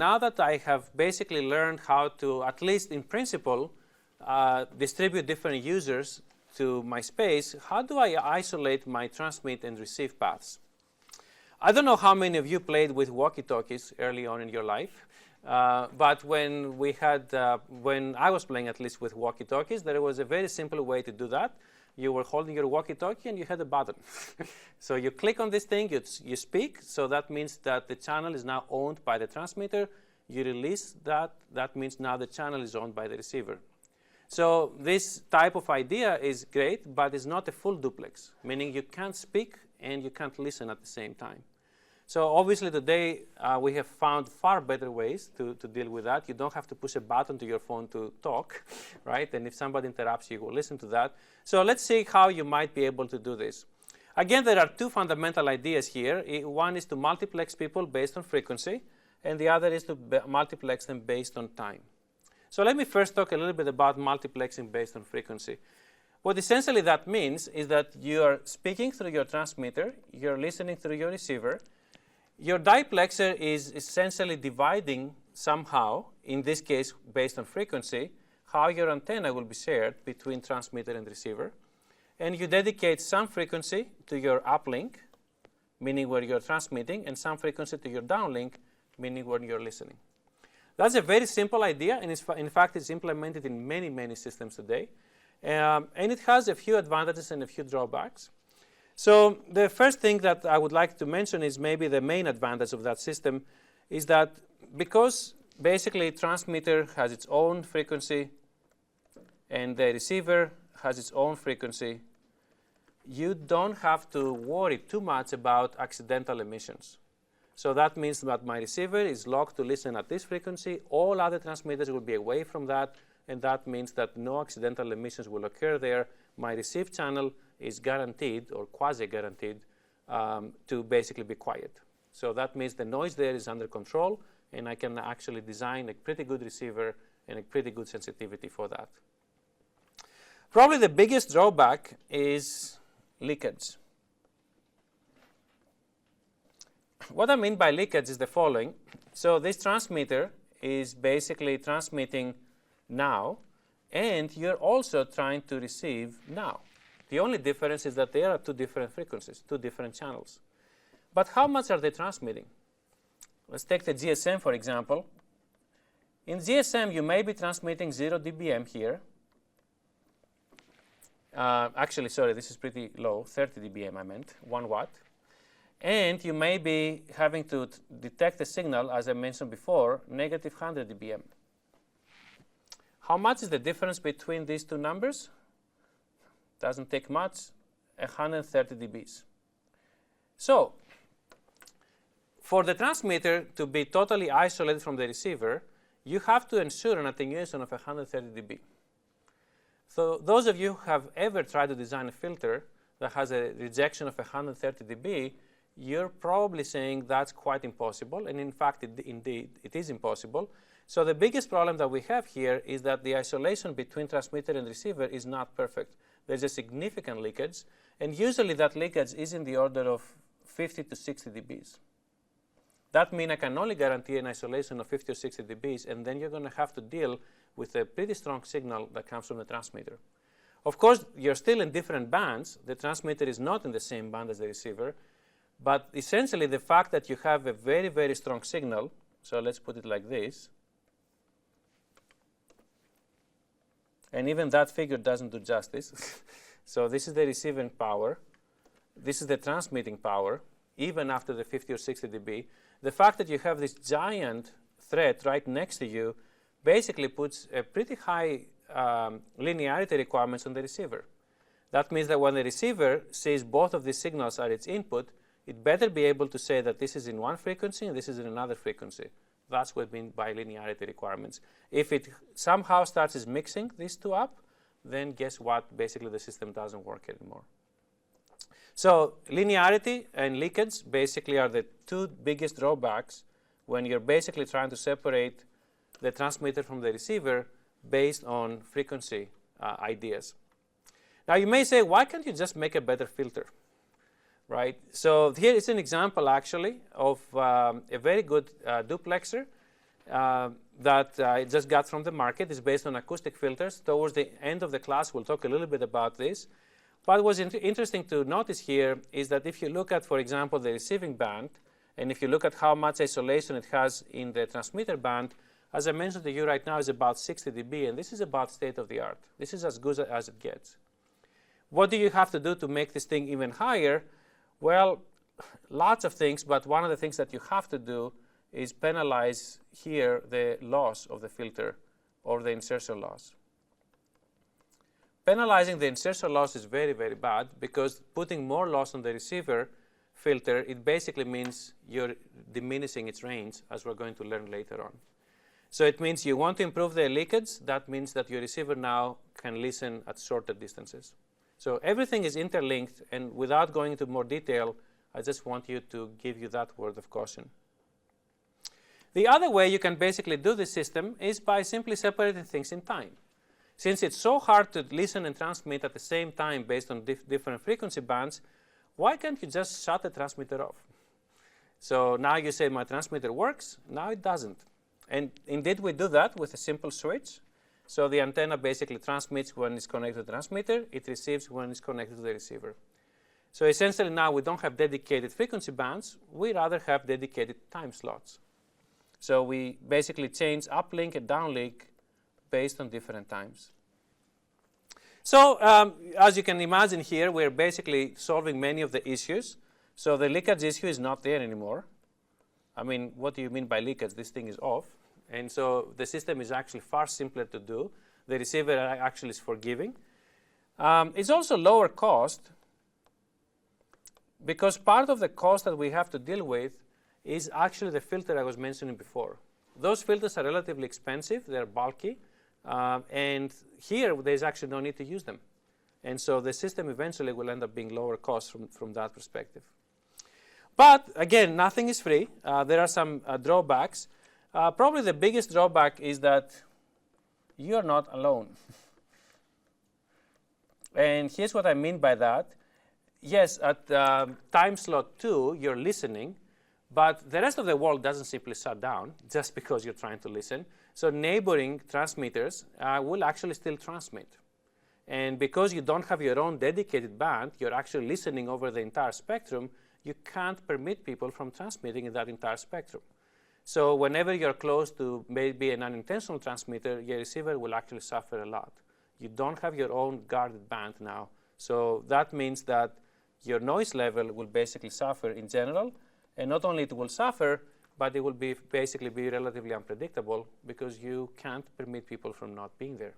now that I have basically learned how to, at least in principle, distribute different users to my space, how do I isolate my transmit and receive paths? I don't know how many of you played with walkie-talkies early on in your life, but when I was playing at least with walkie-talkies, there was a very simple way to do that. You were holding your walkie-talkie and you had a button. So you click on this thing, you speak, so that means that the channel is now owned by the transmitter. You release that, that means now the channel is owned by the receiver. So this type of idea is great, but it's not a full duplex, meaning you can't speak and you can't listen at the same time. So obviously today we have found far better ways to deal with that. You don't have to push a button to your phone to talk, right? And if somebody interrupts you, you will listen to that. So let's see how you might be able to do this. Again, there are two fundamental ideas here. One is to multiplex people based on frequency, and the other is to multiplex them based on time. So let me first talk a little bit about multiplexing based on frequency. What essentially that means is that you are speaking through your transmitter, you're listening through your receiver. Your diplexer is essentially dividing somehow, in this case based on frequency, how your antenna will be shared between transmitter and receiver. And you dedicate some frequency to your uplink, meaning where you're transmitting, and some frequency to your downlink, meaning when you're listening. That's a very simple idea, and in fact it's implemented in many, many systems today. And it has a few advantages and a few drawbacks. So the first thing that I would like to mention is maybe the main advantage of that system is that because basically transmitter has its own frequency and the receiver has its own frequency, you don't have to worry too much about accidental emissions. So that means that my receiver is locked to listen at this frequency. All other transmitters will be away from that, and that means that no accidental emissions will occur there. My receive channel is guaranteed or quasi-guaranteed to basically be quiet. So that means the noise there is under control, and I can actually design a pretty good receiver and a pretty good sensitivity for that. Probably the biggest drawback is leakage. What I mean by leakage is the following. So this transmitter is basically transmitting now, and you're also trying to receive now. The only difference is that there are two different frequencies, two different channels. But how much are they transmitting? Let's take the GSM, for example. In GSM, you may be transmitting 0 dBm here. Actually, sorry, this is pretty low, 30 dBm I meant, 1 watt. And you may be having to detect the signal, as I mentioned before, negative 100 dBm. How much is the difference between these two numbers? Doesn't take much, 130 dBs. So for the transmitter to be totally isolated from the receiver, you have to ensure an attenuation of 130 dB. So those of you who have ever tried to design a filter that has a rejection of 130 dB, you're probably saying that's quite impossible, and in fact, indeed, it is impossible. So the biggest problem that we have here is that the isolation between transmitter and receiver is not perfect. There's a significant leakage, and usually that leakage is in the order of 50 to 60 dBs. That means I can only guarantee an isolation of 50 or 60 dBs, and then you're going to have to deal with a pretty strong signal that comes from the transmitter. Of course, you're still in different bands. The transmitter is not in the same band as the receiver, but essentially the fact that you have a very, very strong signal, so let's put it like this, and even that figure doesn't do justice. So this is the receiving power. This is the transmitting power, even after the 50 or 60 dB. The fact that you have this giant thread right next to you basically puts a pretty high linearity requirements on the receiver. That means that when the receiver sees both of these signals are its input, it better be able to say that this is in one frequency and this is in another frequency. That's what I mean by linearity requirements. If it somehow starts mixing these two up, then guess what? Basically, the system doesn't work anymore. So linearity and leakage basically are the two biggest drawbacks when you're basically trying to separate the transmitter from the receiver based on frequency ideas. Now, you may say, why can't you just make a better filter? Right? So here is an example, actually, of a very good duplexer. that I just got from the market. It's based on acoustic filters. Towards the end of the class, we'll talk a little bit about this. But what's interesting to notice here is that if you look at, for example, the receiving band, and if you look at how much isolation it has in the transmitter band, as I mentioned to you right now, is about 60 dB, and this is about state of the art. This is as good as it gets. What do you have to do to make this thing even higher? Well, lots of things, but one of the things that you have to do is penalize here the loss of the filter or the insertion loss. Penalizing the insertion loss is very, very bad because putting more loss on the receiver filter, it basically means you're diminishing its range, as we're going to learn later on. So it means you want to improve the leakage. That means that your receiver now can listen at shorter distances. So everything is interlinked, and without going into more detail, I just want you to give you that word of caution. The other way you can basically do this system is by simply separating things in time. Since it's so hard to listen and transmit at the same time based on different frequency bands, why can't you just shut the transmitter off? So now you say my transmitter works, now it doesn't. And indeed we do that with a simple switch. So the antenna basically transmits when it's connected to the transmitter, it receives when it's connected to the receiver. So essentially now we don't have dedicated frequency bands, we rather have dedicated time slots. So we basically change uplink and downlink based on different times. So as you can imagine here, we're basically solving many of the issues. So the leakage issue is not there anymore. I mean, what do you mean by leakage? This thing is off. And so the system is actually far simpler to do. The receiver actually is forgiving. It's also lower cost because part of the cost that we have to deal with is actually the filter I was mentioning before. Those filters are relatively expensive. They're bulky. And here, there's actually no need to use them. And so the system eventually will end up being lower cost from that perspective. But again, nothing is free. There are some drawbacks. Probably the biggest drawback is that you're not alone. And here's what I mean by that. Yes, at time slot 2, you're listening, but the rest of the world doesn't simply shut down just because you're trying to listen. So neighboring transmitters will actually still transmit. And because you don't have your own dedicated band, you're actually listening over the entire spectrum, you can't permit people from transmitting in that entire spectrum. So whenever you're close to maybe an unintentional transmitter, your receiver will actually suffer a lot. You don't have your own guarded band now. So that means that your noise level will basically suffer in general. And not only it will suffer, but it will basically be relatively unpredictable because you can't permit people from not being there.